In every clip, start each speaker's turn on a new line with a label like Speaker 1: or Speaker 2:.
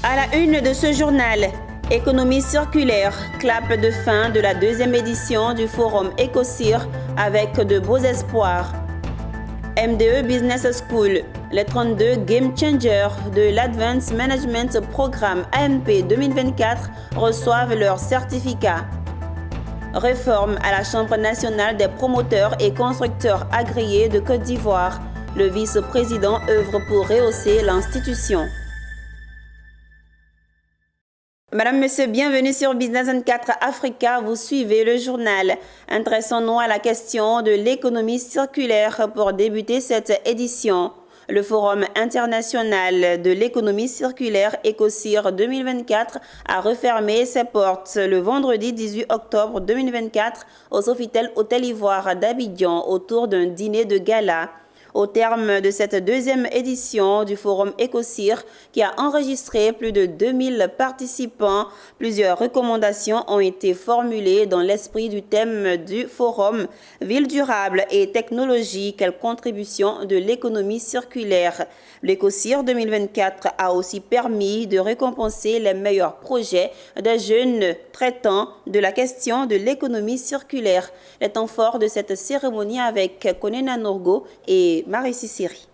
Speaker 1: À la une de ce journal, économie circulaire, clap de fin de la deuxième édition du forum Ecocir avec de beaux espoirs. MDE Business School, les 32 Game Changers de l'Advanced Management Programme AMP 2024 reçoivent leur certificat. Réforme à la Chambre nationale des promoteurs et constructeurs agréés de Côte d'Ivoire. Le vice-président œuvre pour rehausser l'institution. Madame, Monsieur, bienvenue sur Business 24 Africa. Vous suivez le journal. Intéressons-nous à la question de l'économie circulaire pour débuter cette édition. Le Forum international de l'économie circulaire Ecocir 2024 a refermé ses portes le vendredi 18 octobre 2024 au Sofitel Hôtel Ivoire d'Abidjan autour d'un dîner de gala. Au terme de cette deuxième édition du Forum Ecocir, qui a enregistré plus de 2000 participants, plusieurs recommandations ont été formulées dans l'esprit du thème du Forum « Ville durable et technologie, quelle contribution de l'économie circulaire ». L'Ecocir 2024 a aussi permis de récompenser les meilleurs projets des jeunes traitant de la question de l'économie circulaire. Les temps forts de cette cérémonie avec Konena Norgo et Marie Sissiri.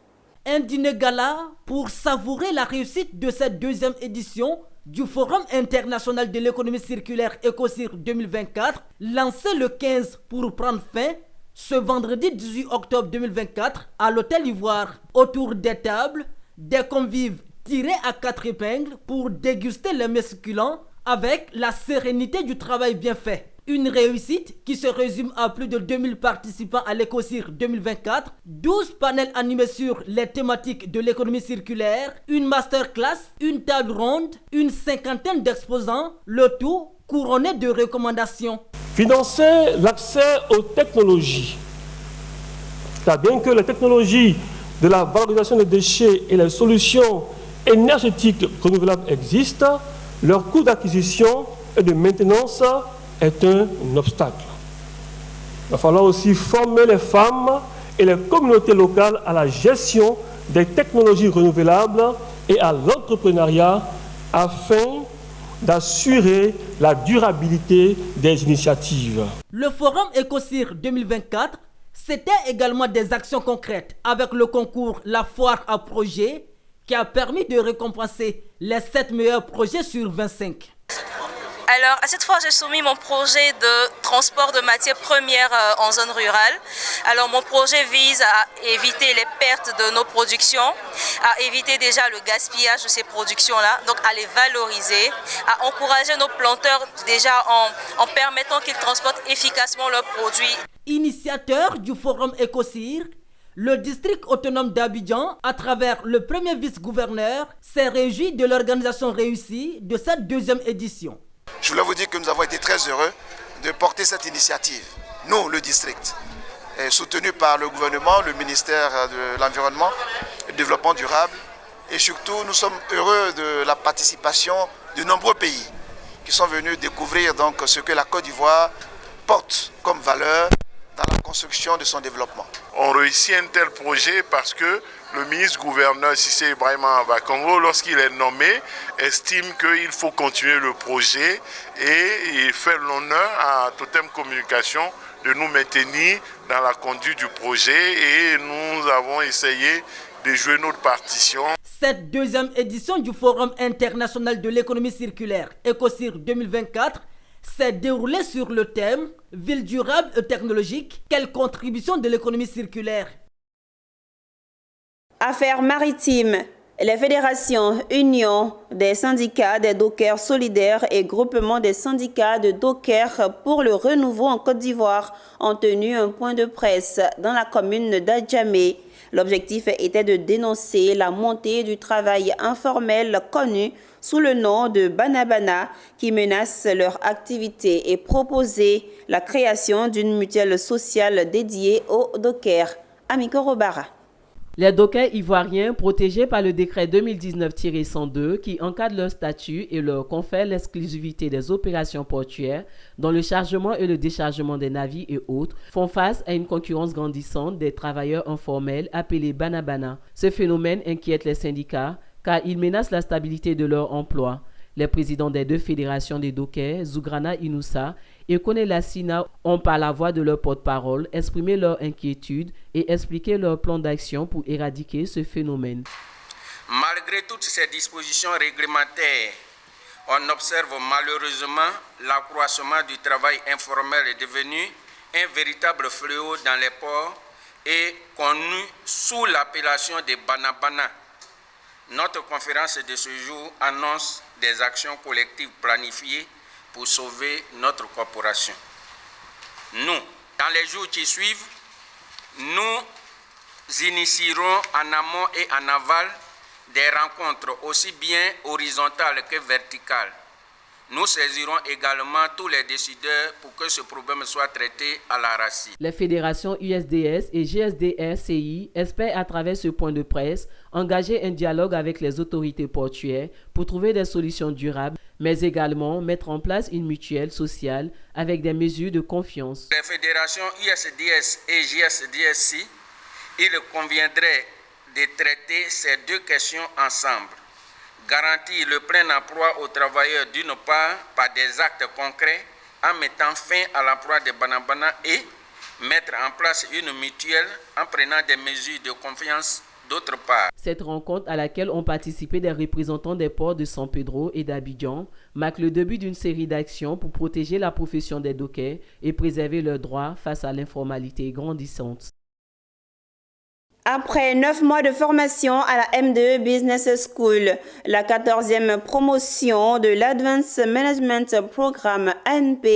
Speaker 2: Un dîner gala pour savourer la réussite de cette deuxième édition du Forum international de l'économie circulaire Ecocir 2024, lancé le 15 pour prendre fin ce vendredi 18 octobre 2024 à l'Hôtel Ivoire. Autour des tables, des convives tirés à quatre épingles pour déguster les mets succulents avec la sérénité du travail bien fait. Une réussite qui se résume à plus de 2000 participants à l'Ecocir 2024, 12 panels animés sur les thématiques de l'économie circulaire, une masterclass, une table ronde, une cinquantaine d'exposants, le tout couronné de recommandations.
Speaker 3: Financer l'accès aux technologies. Car bien que les technologies de la valorisation des déchets et les solutions énergétiques renouvelables existent, leur coût d'acquisition et de maintenance est un obstacle. Il va falloir aussi former les femmes et les communautés locales à la gestion des technologies renouvelables et à l'entrepreneuriat afin d'assurer la durabilité des initiatives.
Speaker 2: Le Forum Ecocir 2024, c'était également des actions concrètes avec le concours La Foire à Projet qui a permis de récompenser les 7 meilleurs projets sur 25.
Speaker 4: Alors, à cette fois, j'ai soumis mon projet de transport de matières premières en zone rurale. Alors, mon projet vise à éviter les pertes de nos productions, à éviter déjà le gaspillage de ces productions-là, donc à les valoriser, à encourager nos planteurs déjà en permettant qu'ils transportent efficacement leurs produits.
Speaker 2: Initiateur du Forum Ecocir, le district autonome d'Abidjan, à travers le premier vice-gouverneur, s'est réjoui de l'organisation réussie de cette deuxième édition.
Speaker 5: Je voulais vous dire que nous avons été très heureux de porter cette initiative, nous, le district, soutenu par le gouvernement, le ministère de l'Environnement et du Développement durable. Et surtout, nous sommes heureux de la participation de nombreux pays qui sont venus découvrir donc ce que la Côte d'Ivoire porte comme valeur dans la construction de son développement.
Speaker 6: On réussit un tel projet parce que le ministre-gouverneur Cissé Ibrahima Bakongo, lorsqu'il est nommé, estime qu'il faut continuer le projet et il fait l'honneur à Totem Communication de nous maintenir dans la conduite du projet et nous avons essayé de jouer notre partition.
Speaker 2: Cette deuxième édition du Forum international de l'économie circulaire Ecocir 2024 s'est déroulée sur le thème « Ville durable et technologique, quelle contribution de l'économie circulaire ?»
Speaker 1: Affaires maritimes. Les fédérations, unions des syndicats des dockers solidaires et groupements des syndicats de dockers pour le renouveau en Côte d'Ivoire ont tenu un point de presse dans la commune d'Adjamé. L'objectif était de dénoncer la montée du travail informel connu sous le nom de Banabana qui menace leur activité et proposer la création d'une mutuelle sociale dédiée aux dockers. Amiko Robara.
Speaker 7: Les dockers ivoiriens protégés par le décret 2019-102 qui encadre leur statut et leur confère l'exclusivité des opérations portuaires dans le chargement et le déchargement des navires et autres font face à une concurrence grandissante des travailleurs informels appelés Banabana. Ce phénomène inquiète les syndicats car ils menacent la stabilité de leur emploi. Les présidents des deux fédérations des dockers, Zougrana Inoussa et Kone Lassina, ont par la voix de leur porte-parole exprimé leur inquiétude et expliqué leur plan d'action pour éradiquer ce phénomène.
Speaker 8: Malgré toutes ces dispositions réglementaires, on observe malheureusement l'accroissement du travail informel est devenu un véritable fléau dans les ports et connu sous l'appellation des banabana. Notre conférence de ce jour annonce des actions collectives planifiées pour sauver notre corporation. Nous, dans les jours qui suivent, nous initierons en amont et en aval des rencontres aussi bien horizontales que verticales. Nous saisirons également tous les décideurs pour que ce problème soit traité à la racine.
Speaker 7: Les fédérations USDS et GSDR-CI espèrent à travers ce point de presse engager un dialogue avec les autorités portuaires pour trouver des solutions durables, mais également mettre en place une mutuelle sociale avec des mesures de confiance.
Speaker 8: Les fédérations USDS et GSDR-CI, il conviendrait de traiter ces deux questions ensemble. Garantir le plein emploi aux travailleurs d'une part par des actes concrets en mettant fin à l'emploi des banabana et mettre en place une mutuelle en prenant des mesures de confiance d'autre part.
Speaker 7: Cette rencontre à laquelle ont participé des représentants des ports de San Pedro et d'Abidjan marque le début d'une série d'actions pour protéger la profession des dockers et préserver leurs droits face à l'informalité grandissante.
Speaker 1: Après 9 mois de formation à la M2 Business School, la 14e promotion de l'Advanced Management Programme ANP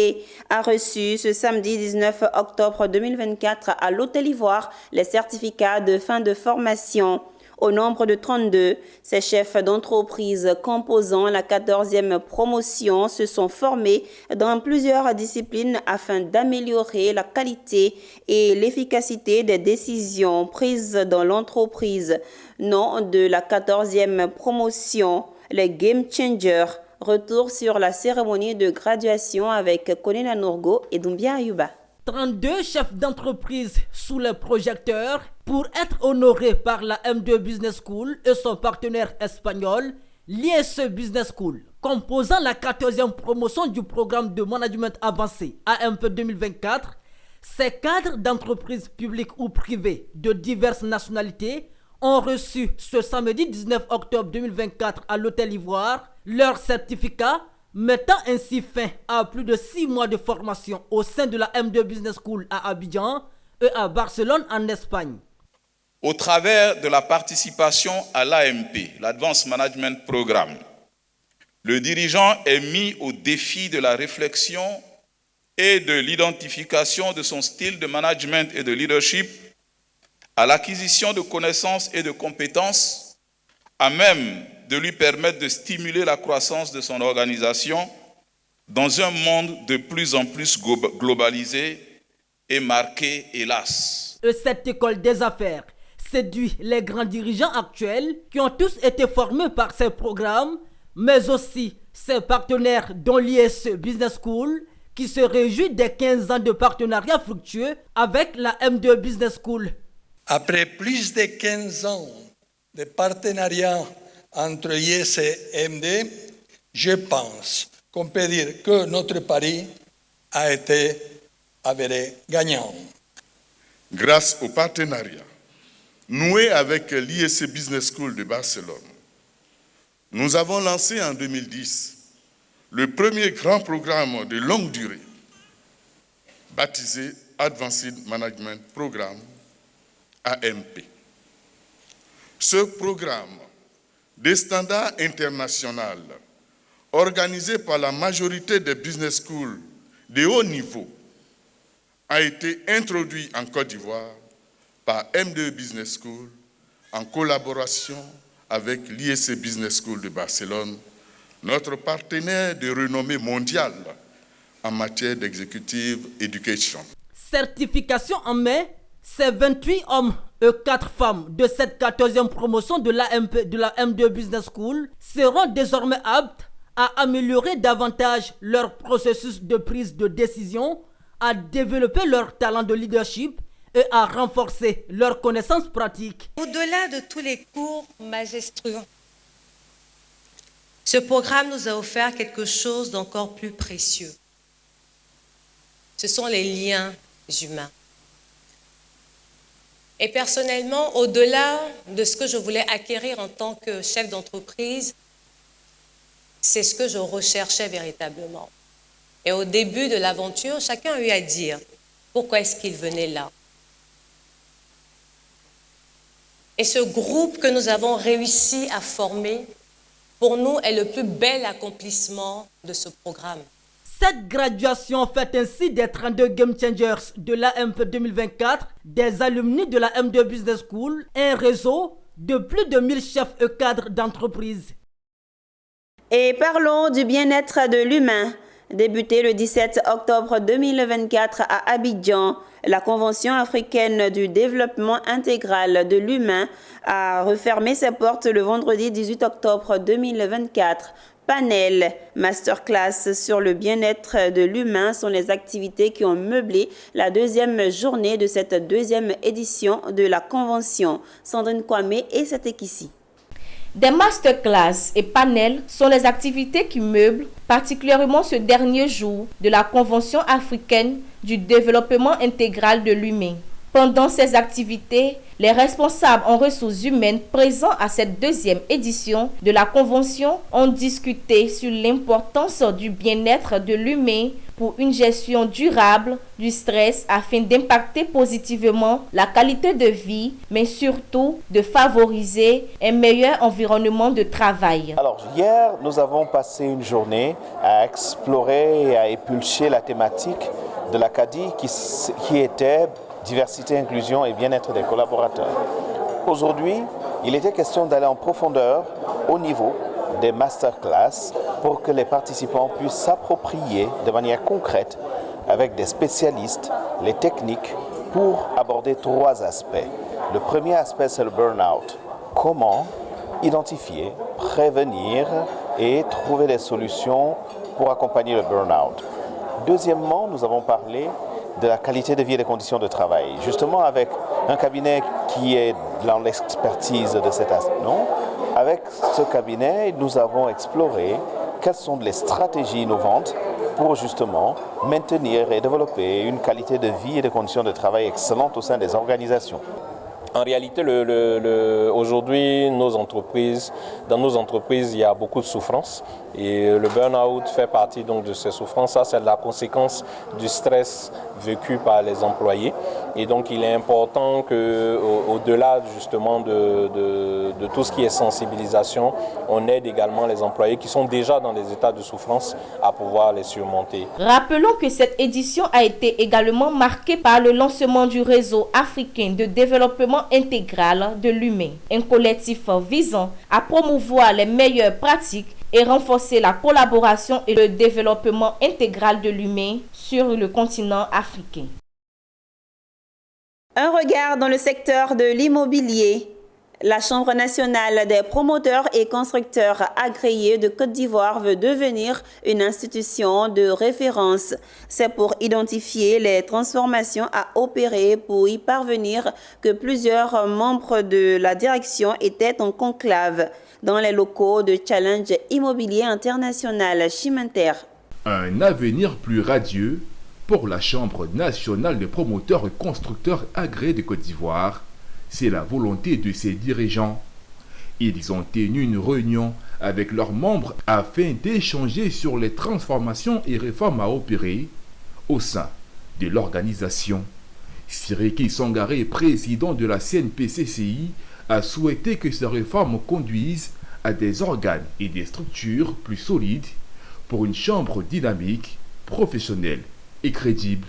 Speaker 1: a reçu ce samedi 19 octobre 2024 à l'Hôtel Ivoire les certificats de fin de formation. Au nombre de 32, ces chefs d'entreprise composant la 14e promotion se sont formés dans plusieurs disciplines afin d'améliorer la qualité et l'efficacité des décisions prises dans l'entreprise. Nom de la 14e promotion, les Game Changers. Retour sur la cérémonie de graduation avec Konena Nourgo et Doumbia Ayuba.
Speaker 2: 32 chefs d'entreprise sous les projecteurs pour être honorés par la M2 Business School et son partenaire espagnol, l'ISE Business School. Composant la 14e promotion du programme de management avancé AMP 2024, ces cadres d'entreprises publiques ou privées de diverses nationalités ont reçu ce samedi 19 octobre 2024 à l'Hôtel Ivoire leur certificat mettant ainsi fin à plus de 6 mois de formation au sein de la M2 Business School à Abidjan et à Barcelone en Espagne.
Speaker 9: Au travers de la participation à l'AMP, l'Advanced Management Programme, le dirigeant est mis au défi de la réflexion et de l'identification de son style de management et de leadership à l'acquisition de connaissances et de compétences à même de lui permettre de stimuler la croissance de son organisation dans un monde de plus en plus globalisé et marqué, hélas.
Speaker 2: Cette école des affaires séduit les grands dirigeants actuels qui ont tous été formés par ces programmes, mais aussi ses partenaires dont l'ISE Business School, qui se réjouit des 15 ans de partenariat fructueux avec la M2 Business School.
Speaker 10: Après plus de 15 ans de partenariat entre l'ISE et MD, je pense qu'on peut dire que notre pari a été avéré gagnant.
Speaker 6: Grâce au partenariat noué avec l'ISE Business School de Barcelone, nous avons lancé en 2010 le premier grand programme de longue durée, baptisé Advanced Management Programme, AMP. Ce programme des standards internationaux, organisé par la majorité des business schools de haut niveau, a été introduit en Côte d'Ivoire par M2 Business School en collaboration avec l'ISE Business School de Barcelone, notre partenaire de renommée mondiale en matière d'executive education.
Speaker 2: Certification en mai, ces 28 hommes et 4 femmes de cette 14e promotion de la M2 Business School seront désormais aptes à améliorer davantage leur processus de prise de décision, à développer leur talent de leadership et à renforcer leurs connaissances pratiques.
Speaker 11: Au-delà de tous les cours magistraux Ce programme nous a offert quelque chose d'encore plus précieux. Ce sont les liens humains. Et personnellement, au-delà de ce que je voulais acquérir en tant que chef d'entreprise, c'est ce que je recherchais véritablement. Et au début de l'aventure, chacun a eu à dire pourquoi est-ce qu'il venait là. Et ce groupe que nous avons réussi à former, pour nous, est le plus bel accomplissement de ce programme.
Speaker 2: Cette graduation fait ainsi des 32 Game Changers de l'AMP 2024, des alumni de la M2 Business School, un réseau de plus de 1000 chefs et cadres d'entreprise.
Speaker 1: Et parlons du bien-être de l'humain. Débutée le 17 octobre 2024 à Abidjan, la Convention africaine du développement intégral de l'humain a refermé ses portes le vendredi 18 octobre 2024. Panel, masterclass sur le bien-être de l'humain sont les activités qui ont meublé la deuxième journée de cette deuxième édition de la Convention. Sandrine Kwame et Satekissi.
Speaker 12: Des masterclass et panels sont les activités qui meublent particulièrement ce dernier jour de la Convention africaine du développement intégral de l'humain. Pendant ces activités, les responsables en ressources humaines présents à cette deuxième édition de la Convention ont discuté sur l'importance du bien-être de l'humain pour une gestion durable du stress afin d'impacter positivement la qualité de vie, mais surtout de favoriser un meilleur environnement de travail.
Speaker 13: Alors hier, nous avons passé une journée à explorer et à épulcher la thématique de l'Acadie qui était diversité, inclusion et bien-être des collaborateurs. Aujourd'hui, il était question d'aller en profondeur au niveau des masterclass pour que les participants puissent s'approprier de manière concrète avec des spécialistes les techniques pour aborder 3 aspects. Le premier aspect, c'est le burn-out. Comment identifier, prévenir et trouver des solutions pour accompagner le burn-out. Deuxièmement, nous avons parlé de la qualité de vie et des conditions de travail. Justement avec un cabinet qui est dans l'expertise de cet aspect. Avec ce cabinet, nous avons exploré quelles sont les stratégies innovantes pour justement maintenir et développer une qualité de vie et des conditions de travail excellentes au sein des organisations.
Speaker 14: En réalité, aujourd'hui, dans nos entreprises, il y a beaucoup de souffrances et le burn-out fait partie donc de ces souffrances. Ça, c'est la conséquence du stress vécu par les employés. Et donc, il est important qu'au-delà justement de tout ce qui est sensibilisation, on aide également les employés qui sont déjà dans des états de souffrance à pouvoir les surmonter.
Speaker 12: Rappelons que cette édition a été également marquée par le lancement du réseau africain de développement intégral de l'humain, un collectif visant à promouvoir les meilleures pratiques et renforcer la collaboration et le développement intégral de l'humain sur le continent africain.
Speaker 1: Un regard dans le secteur de l'immobilier. La Chambre nationale des promoteurs et constructeurs agréés de Côte d'Ivoire veut devenir une institution de référence. C'est pour identifier les transformations à opérer pour y parvenir que plusieurs membres de la direction étaient en conclave dans les locaux de Challenge Immobilier International Chimenter.
Speaker 15: Un avenir plus radieux pour la Chambre nationale des promoteurs et constructeurs agréés de Côte d'Ivoire. C'est la volonté de ses dirigeants. Ils ont tenu une réunion avec leurs membres afin d'échanger sur les transformations et réformes à opérer au sein de l'organisation. Siriki Sangaré, président de la CNPCCI, a souhaité que ces réformes conduisent à des organes et des structures plus solides pour une chambre dynamique, professionnelle et crédible.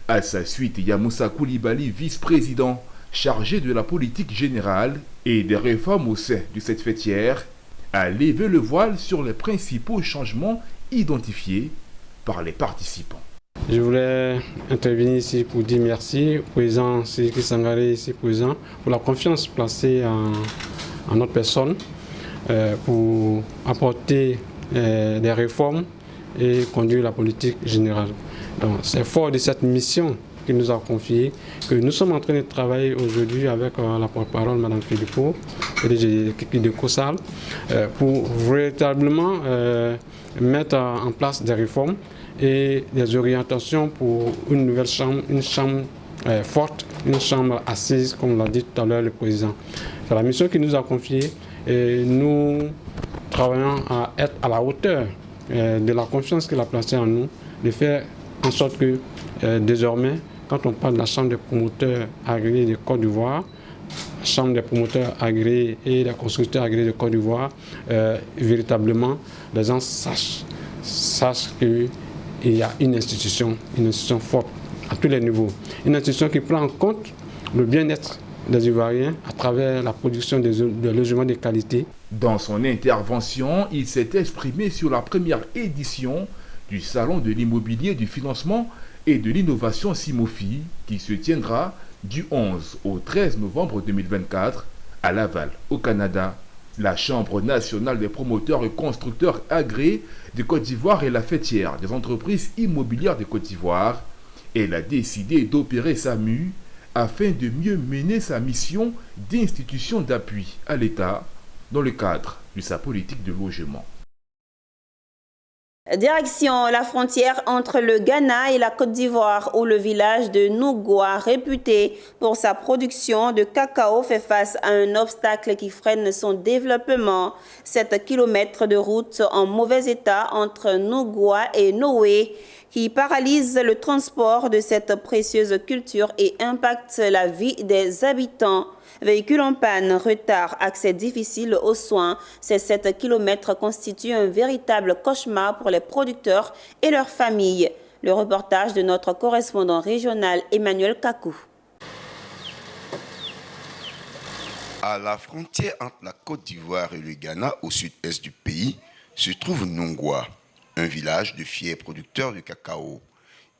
Speaker 15: À sa suite, Yamoussa Koulibaly, vice-président chargé de la politique générale et des réformes au sein de cette fêtière, a levé le voile sur les principaux changements identifiés par les participants.
Speaker 16: Je voulais intervenir ici pour dire merci au président Siriki Sangaré, ici présent, pour la confiance placée en notre personne pour apporter des réformes et conduire la politique générale. Donc, c'est fort de cette mission qu'il nous a confiée, que nous sommes en train de travailler aujourd'hui avec la porte-parole, Mme Philippot, PDG de COSAL, pour véritablement mettre en place des réformes et des orientations pour une nouvelle chambre, une chambre forte, une chambre assise, comme l'a dit tout à l'heure le président. C'est la mission qu'il nous a confiée et nous travaillons à être à la hauteur de la confiance qu'il a placée en nous, de faire en sorte que désormais, quand on parle de la Chambre des promoteurs agréés de Côte d'Ivoire, Chambre des promoteurs agréés et des constructeurs agréés de Côte d'Ivoire, véritablement, les gens sachent qu'il y a une institution forte à tous les niveaux. Une institution qui prend en compte le bien-être des Ivoiriens à travers la production de logements de qualité.
Speaker 15: Dans son intervention, il s'est exprimé sur la première édition du Salon de l'immobilier, du financement et de l'innovation Simofi qui se tiendra du 11 au 13 novembre 2024 à Laval, au Canada. La Chambre nationale des promoteurs et constructeurs agréés de Côte d'Ivoire est la fêtière des entreprises immobilières de Côte d'Ivoire. Elle a décidé d'opérer sa mue afin de mieux mener sa mission d'institution d'appui à l'État dans le cadre de sa politique de logement.
Speaker 1: Direction la frontière entre le Ghana et la Côte d'Ivoire où le village de Nougoua, réputé pour sa production de cacao, fait face à un obstacle qui freine son développement. 7 kilomètres de route en mauvais état entre Nougoua et Noé qui paralyse le transport de cette précieuse culture et impacte la vie des habitants. Véhicules en panne, retard, accès difficile aux soins, ces 7 kilomètres constituent un véritable cauchemar pour les producteurs et leurs familles. Le reportage de notre correspondant régional Emmanuel Kakou.
Speaker 17: À la frontière entre la Côte d'Ivoire et le Ghana, au sud-est du pays, se trouve Nougoua, un village de fiers producteurs de cacao.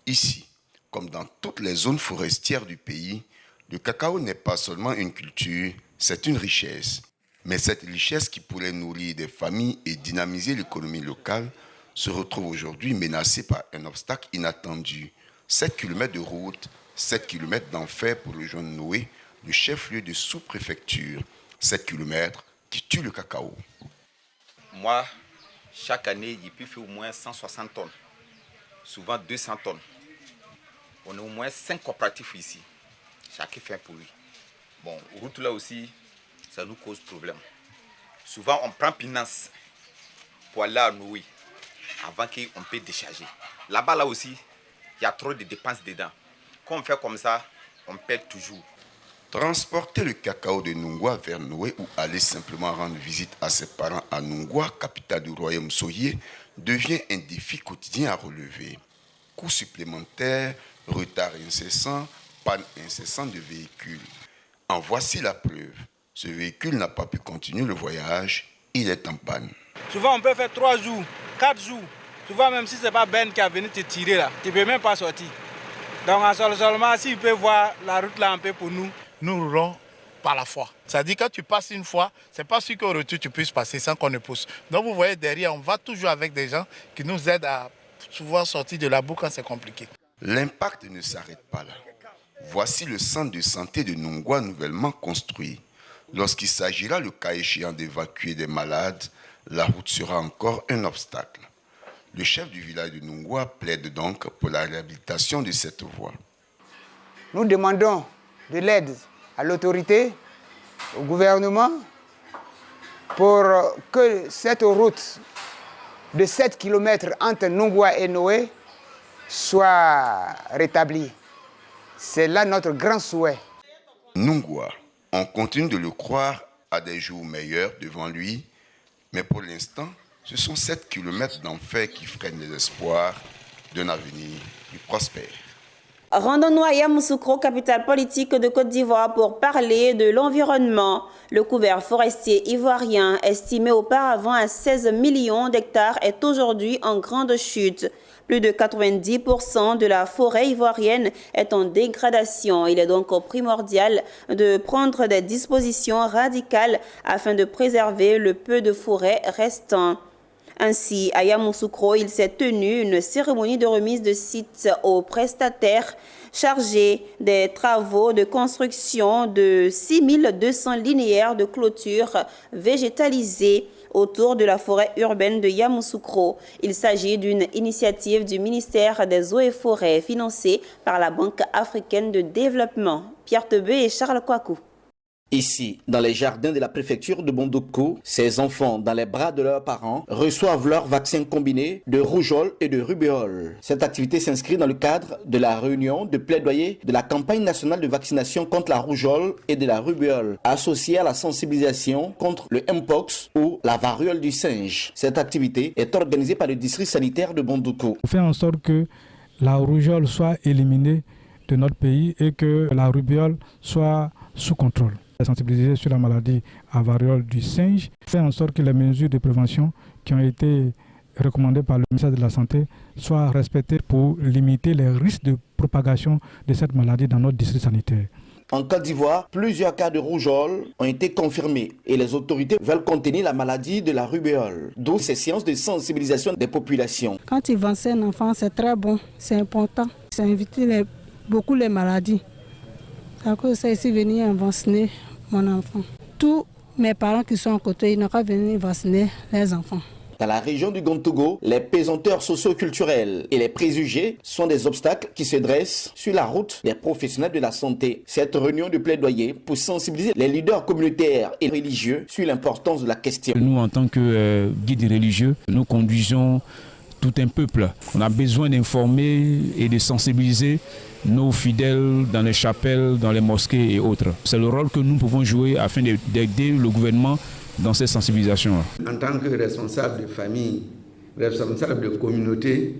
Speaker 17: Ici, comme dans toutes les zones forestières du pays, le cacao n'est pas seulement une culture, c'est une richesse. Mais cette richesse qui pourrait nourrir des familles et dynamiser l'économie locale se retrouve aujourd'hui menacée par un obstacle inattendu. 7 km de route, 7 km d'enfer pour le jeune Noé, le chef-lieu de sous-préfecture. 7 km qui tue le cacao.
Speaker 18: Moi, chaque année, il peut faire au moins 160 tonnes, souvent 200 tonnes. On a au moins 5 coopératifs ici. Chacun fait pour lui. Bon, route là aussi, ça nous cause problème. Souvent, on prend finance pour aller à Noé avant qu'on peut décharger. Là-bas, là aussi, il y a trop de dépenses dedans. Quand on fait comme ça, on perd toujours.
Speaker 17: Transporter le cacao de Nougoua vers Noé ou aller simplement rendre visite à ses parents à Nougoua, capitale du royaume soyer, devient un défi quotidien à relever. Coûts supplémentaires, retard incessant, panne incessante de véhicules. En voici la preuve. Ce véhicule n'a pas pu continuer le voyage, il est en panne.
Speaker 19: Souvent on peut faire 3 jours, 4 jours. Souvent même si ce n'est pas Ben qui a venu te tirer là, tu ne peux même pas sortir. Donc seulement s'il peut voir la route là un peu pour nous.
Speaker 20: Nous roulons par la foi. C'est-à-dire que quand tu passes une fois, ce n'est pas sûr qu'au retour tu puisses passer sans qu'on ne pousse. Donc vous voyez derrière, on va toujours avec des gens qui nous aident à souvent sortir de la boue quand c'est compliqué.
Speaker 17: L'impact ne s'arrête pas là. Voici le centre de santé de Nougoua nouvellement construit. Lorsqu'il s'agira le cas échéant d'évacuer des malades, la route sera encore un obstacle. Le chef du village de Nougoua plaide donc pour la réhabilitation de cette voie.
Speaker 21: Nous demandons de l'aide à l'autorité, au gouvernement, pour que cette route de 7 km entre Nougoua et Noé soit rétablie. C'est là notre grand souhait.
Speaker 17: Nougoua, on continue de le croire, a des jours meilleurs devant lui, mais pour l'instant, ce sont 7 km d'enfer qui freinent les espoirs d'un avenir plus prospère.
Speaker 1: Rendons-nous à Yamoussoukro, capitale politique de Côte d'Ivoire, pour parler de l'environnement. Le couvert forestier ivoirien, estimé auparavant à 16 millions d'hectares, est aujourd'hui en grande chute. Plus de 90% de la forêt ivoirienne est en dégradation. Il est donc primordial de prendre des dispositions radicales afin de préserver le peu de forêt restant. Ainsi, à Yamoussoukro, il s'est tenu une cérémonie de remise de sites aux prestataires chargé des travaux de construction de 6200 linéaires de clôture végétalisées autour de la forêt urbaine de Yamoussoukro. Il s'agit d'une initiative du ministère des Eaux et Forêts financée par la Banque africaine de développement. Pierre Tebé et Charles Kouakou.
Speaker 3: Ici, dans les jardins de la préfecture de Bondoukou, ces enfants, dans les bras de leurs parents, reçoivent leur vaccin combiné de rougeole et de rubéole. Cette activité s'inscrit dans le cadre de la réunion de plaidoyer de la campagne nationale de vaccination contre la rougeole et de la rubéole, associée à la sensibilisation contre le Mpox ou la variole du singe. Cette activité est organisée par le district sanitaire de Bondoukou.
Speaker 22: On fait en sorte que la rougeole soit éliminée de notre pays et que la rubéole soit sous contrôle. Sensibiliser sur la maladie à variole du singe, faire en sorte que les mesures de prévention qui ont été recommandées par le ministère de la Santé soient respectées pour limiter les risques de propagation de cette maladie dans notre district sanitaire.
Speaker 3: En Côte d'Ivoire, plusieurs cas de rougeole ont été confirmés et les autorités veulent contenir la maladie de la rubéole, d'où ces séances de sensibilisation des populations.
Speaker 23: Quand ils vaccinent un enfant, c'est très bon, c'est important. Ça évite beaucoup les maladies. À cause de ça, ici, venir vacciner mon enfant. Tous mes parents qui sont à côté, ils n'ont qu'à venir vacciner les enfants.
Speaker 3: Dans la région du Gontogo, les pesanteurs socio-culturels et les préjugés sont des obstacles qui se dressent sur la route des professionnels de la santé. Cette réunion de plaidoyer pour sensibiliser les leaders communautaires et religieux sur l'importance de la question.
Speaker 24: Nous, en tant que guides religieux, nous conduisons tout un peuple. On a besoin d'informer et de sensibiliser nos fidèles dans les chapelles, dans les mosquées et autres. C'est le rôle que nous pouvons jouer afin d'aider le gouvernement dans ces sensibilisations.
Speaker 25: En tant que responsable de famille, responsable de communauté,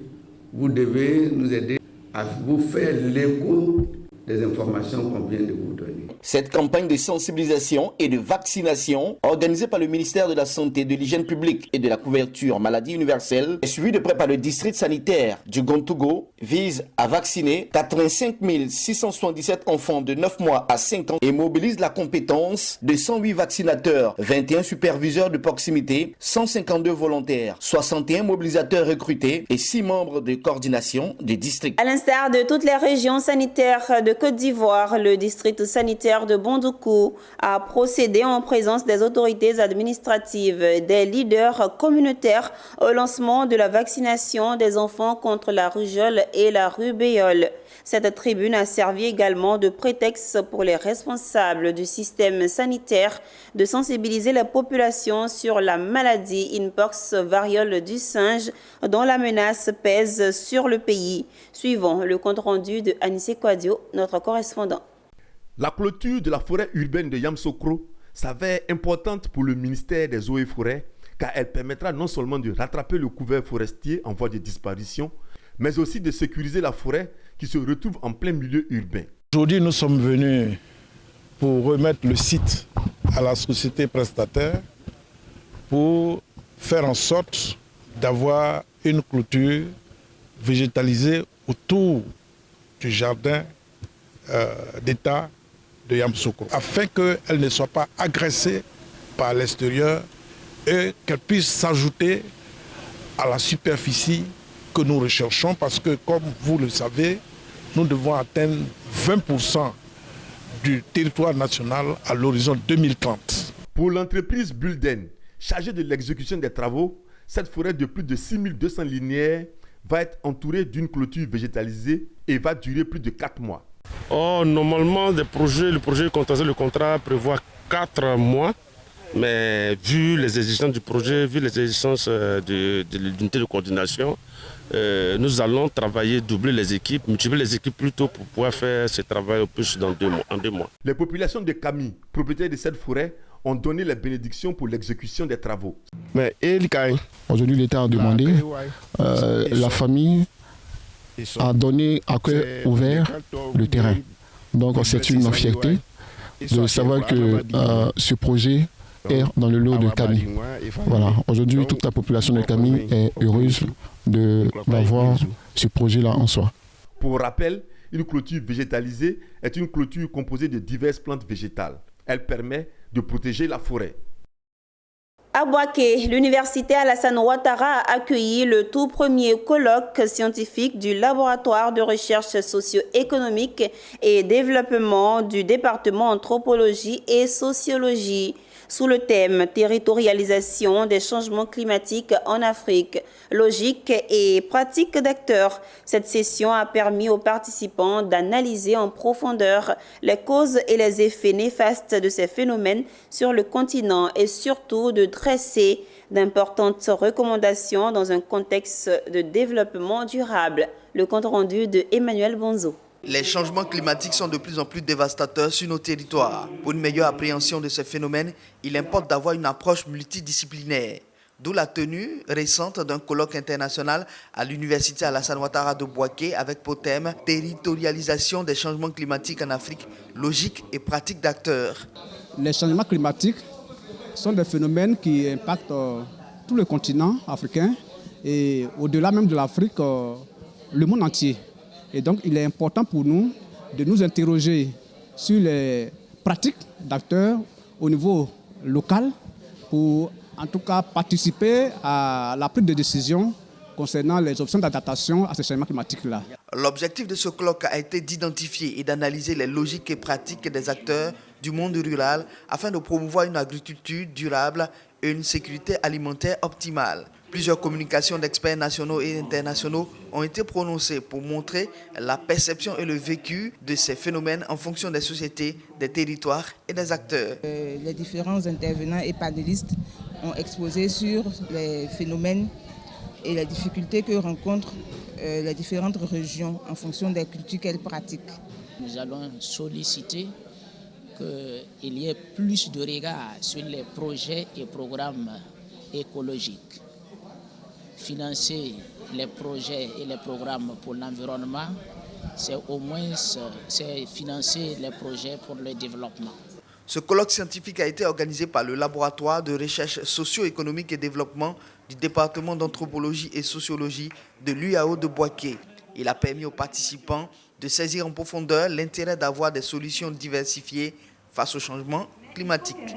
Speaker 25: vous devez nous aider à vous faire l'écho des informations qu'on vient de vous donner.
Speaker 3: Cette campagne de sensibilisation et de vaccination, organisée par le ministère de la Santé, de l'Hygiène publique et de la couverture maladie universelle, est suivie de près par le district sanitaire du Gontogo, vise à vacciner 85 677 enfants de 9 mois à 5 ans et mobilise la compétence de 108 vaccinateurs, 21 superviseurs de proximité, 152 volontaires, 61 mobilisateurs recrutés et 6 membres de coordination des districts.
Speaker 1: À l'instar de toutes les régions sanitaires de Côte d'Ivoire, le district sanitaire de Bondoukou a procédé en présence des autorités administratives et des leaders communautaires au lancement de la vaccination des enfants contre la rougeole et la rubéole. Cette tribune a servi également de prétexte pour les responsables du système sanitaire de sensibiliser la population sur la maladie Mpox variole du singe dont la menace pèse sur le pays. Suivant le compte-rendu de Anissé Kouadio, notre correspondant.
Speaker 26: La clôture de la forêt urbaine de Yamoussoukro s'avère importante pour le ministère des Eaux et Forêts car elle permettra non seulement de rattraper le couvert forestier en voie de disparition, mais aussi de sécuriser la forêt qui se retrouve en plein milieu urbain.
Speaker 27: Aujourd'hui, nous sommes venus pour remettre le site à la société prestataire pour faire en sorte d'avoir une clôture végétalisée autour du jardin d'État de Yamoussoukro, afin qu'elle ne soit pas agressée par l'extérieur et qu'elle puisse s'ajouter à la superficie que nous recherchons, parce que, comme vous le savez, nous devons atteindre 20% du territoire national à l'horizon 2030.
Speaker 26: Pour l'entreprise Bulden, chargée de l'exécution des travaux, cette forêt de plus de 6200 linéaires va être entourée d'une clôture végétalisée et va durer plus de 4 mois.
Speaker 27: Normalement, le contrat prévoit 4 mois, mais vu les exigences du projet, vu les exigences de l'unité de coordination, nous allons travailler, doubler les équipes, multiplier les équipes plutôt pour pouvoir faire ce travail au plus en 2 mois.
Speaker 26: Les populations de Kami, propriétaires de cette forêt, ont donné les bénédictions pour l'exécution des travaux.
Speaker 28: Aujourd'hui, l'État a demandé, la famille a donné à cœur ouvert le terrain. Donc c'est une fierté de savoir que ce projet est dans le lot de Kami. Voilà. Aujourd'hui, toute la population de Kami est heureuse d'avoir ce projet-là en soi.
Speaker 26: Pour rappel, une clôture végétalisée est une clôture composée de diverses plantes végétales. Elle permet de protéger la forêt.
Speaker 1: À Bouaké, l'université Alassane Ouattara a accueilli le tout premier colloque scientifique du laboratoire de recherche socio-économique et développement du département anthropologie et sociologie sous le thème territorialisation des changements climatiques en Afrique, logique et pratique d'acteurs. Cette session a permis aux participants d'analyser en profondeur les causes et les effets néfastes de ces phénomènes sur le continent et surtout de dresser d'importantes recommandations dans un contexte de développement durable. Le compte rendu de Emmanuel Bonzo.
Speaker 4: Les changements climatiques sont de plus en plus dévastateurs sur nos territoires. Pour une meilleure appréhension de ces phénomènes, il importe d'avoir une approche multidisciplinaire. D'où la tenue récente d'un colloque international à l'université Alassane Ouattara de Bouaké avec pour thème « Territorialisation des changements climatiques en Afrique, logique et pratique d'acteurs ».
Speaker 5: Les changements climatiques sont des phénomènes qui impactent tout le continent africain et au-delà même de l'Afrique, le monde entier. Et donc, il est important pour nous de nous interroger sur les pratiques d'acteurs au niveau local pour, en tout cas, participer à la prise de décision concernant les options d'adaptation à ces changements climatiques-là.
Speaker 4: L'objectif de ce colloque a été d'identifier et d'analyser les logiques et pratiques des acteurs du monde rural afin de promouvoir une agriculture durable et une sécurité alimentaire optimale. Plusieurs communications d'experts nationaux et internationaux ont été prononcées pour montrer la perception et le vécu de ces phénomènes en fonction des sociétés, des territoires et des acteurs.
Speaker 6: Les différents intervenants et panélistes ont exposé sur les phénomènes et les difficultés que rencontrent les différentes régions en fonction des cultures qu'elles pratiquent.
Speaker 7: Nous allons solliciter qu'il y ait plus de regard sur les projets et programmes écologiques. Financer les projets et les programmes pour l'environnement, c'est au moins financer les projets pour le développement.
Speaker 4: Ce colloque scientifique a été organisé par le laboratoire de recherche socio-économique et développement du département d'anthropologie et sociologie de l'UAO de Bouaké. Il a permis aux participants de saisir en profondeur l'intérêt d'avoir des solutions diversifiées face au changement climatique.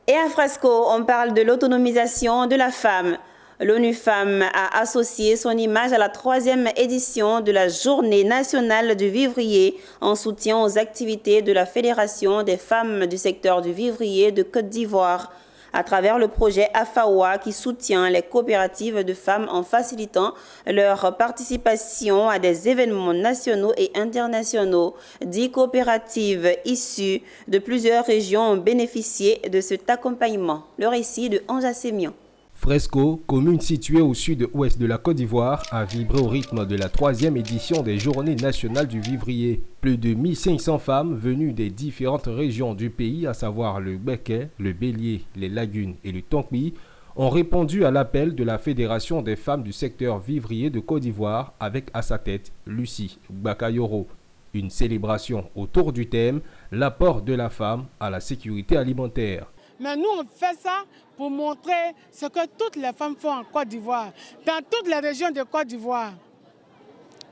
Speaker 1: Et à Fresco, on parle de l'autonomisation de la femme. L'ONU Femmes a associé son image à la 3e édition de la Journée nationale du vivrier en soutien aux activités de la Fédération des femmes du secteur du vivrier de Côte d'Ivoire à travers le projet AFAWA qui soutient les coopératives de femmes en facilitant leur participation à des événements nationaux et internationaux. 10 coopératives issues de plusieurs régions ont bénéficié de cet accompagnement. Le récit de Anja Sémian.
Speaker 8: Fresco, commune située au sud-ouest de la Côte d'Ivoire, a vibré au rythme de la 3e édition des Journées nationales du vivrier. Plus de 1500 femmes venues des différentes régions du pays, à savoir le Béquet, le Bélier, les Lagunes et le Tonkmi, ont répondu à l'appel de la Fédération des femmes du secteur vivrier de Côte d'Ivoire avec à sa tête Lucie Bakayoro. Une célébration autour du thème « L'apport de la femme à la sécurité alimentaire ».
Speaker 9: Mais nous, on fait ça pour montrer ce que toutes les femmes font en Côte d'Ivoire, dans toutes les régions de Côte d'Ivoire.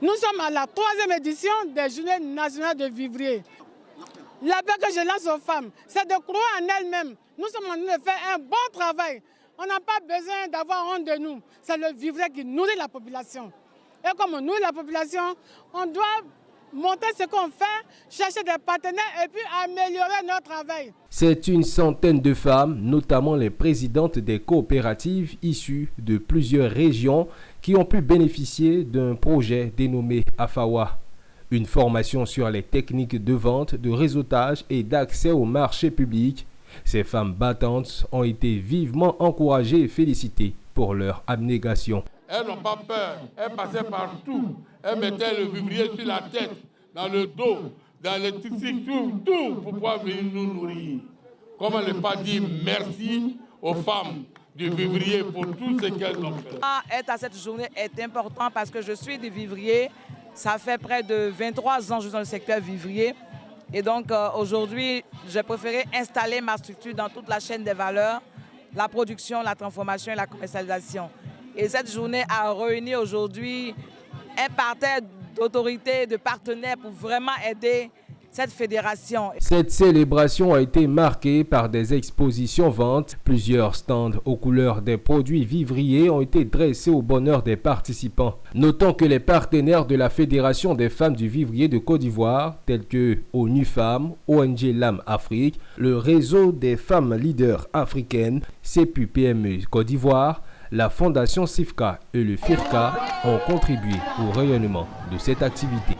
Speaker 9: Nous sommes à la 3e édition des Journées nationales de vivrier. L'appel que je lance aux femmes, c'est de croire en elles-mêmes. Nous sommes en train de faire un bon travail. On n'a pas besoin d'avoir honte de nous. C'est le vivrier qui nourrit la population. Et comme on nourrit la population, on doit monter ce qu'on fait, chercher des partenaires et puis améliorer notre travail.
Speaker 8: C'est une centaine de femmes, notamment les présidentes des coopératives issues de plusieurs régions, qui ont pu bénéficier d'un projet dénommé AFAWA. Une formation sur les techniques de vente, de réseautage et d'accès au marché public. Ces femmes battantes ont été vivement encouragées et félicitées pour leur abnégation.
Speaker 10: Elles n'ont pas peur, elles passaient partout, elles mettaient le vivrier sur la tête, dans le dos, dans les tissus, tout pour pouvoir venir nous nourrir. Comment ne pas dire merci aux femmes du vivrier pour tout ce qu'elles ont fait.
Speaker 11: Être à cette journée est important parce que je suis du vivrier, ça fait près de 23 ans que je suis dans le secteur vivrier. Et donc aujourd'hui, j'ai préféré installer ma structure dans toute la chaîne des valeurs, la production, la transformation et la commercialisation. Et cette journée a réuni aujourd'hui un parterre d'autorités, de partenaires pour vraiment aider cette fédération.
Speaker 8: Cette célébration a été marquée par des expositions ventes. Plusieurs stands aux couleurs des produits vivriers ont été dressés au bonheur des participants. Notons que les partenaires de la Fédération des femmes du vivrier de Côte d'Ivoire, tels que ONU Femmes, ONG LAM Afrique, le réseau des femmes leaders africaines, CEPU-PME Côte d'Ivoire, la Fondation SIFCA et le FIRCA ont contribué au rayonnement de cette activité.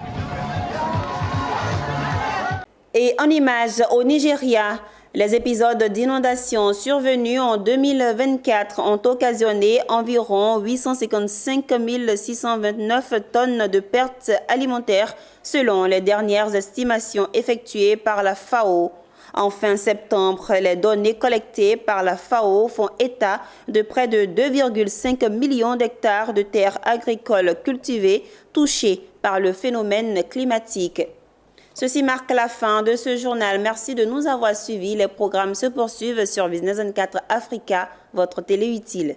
Speaker 1: Et en images au Nigeria, les épisodes d'inondation survenus en 2024 ont occasionné environ 855 629 tonnes de pertes alimentaires selon les dernières estimations effectuées par la FAO. En fin septembre, les données collectées par la FAO font état de près de 2,5 millions d'hectares de terres agricoles cultivées touchées par le phénomène climatique. Ceci marque la fin de ce journal. Merci de nous avoir suivis. Les programmes se poursuivent sur Business 24 Africa, votre télé utile.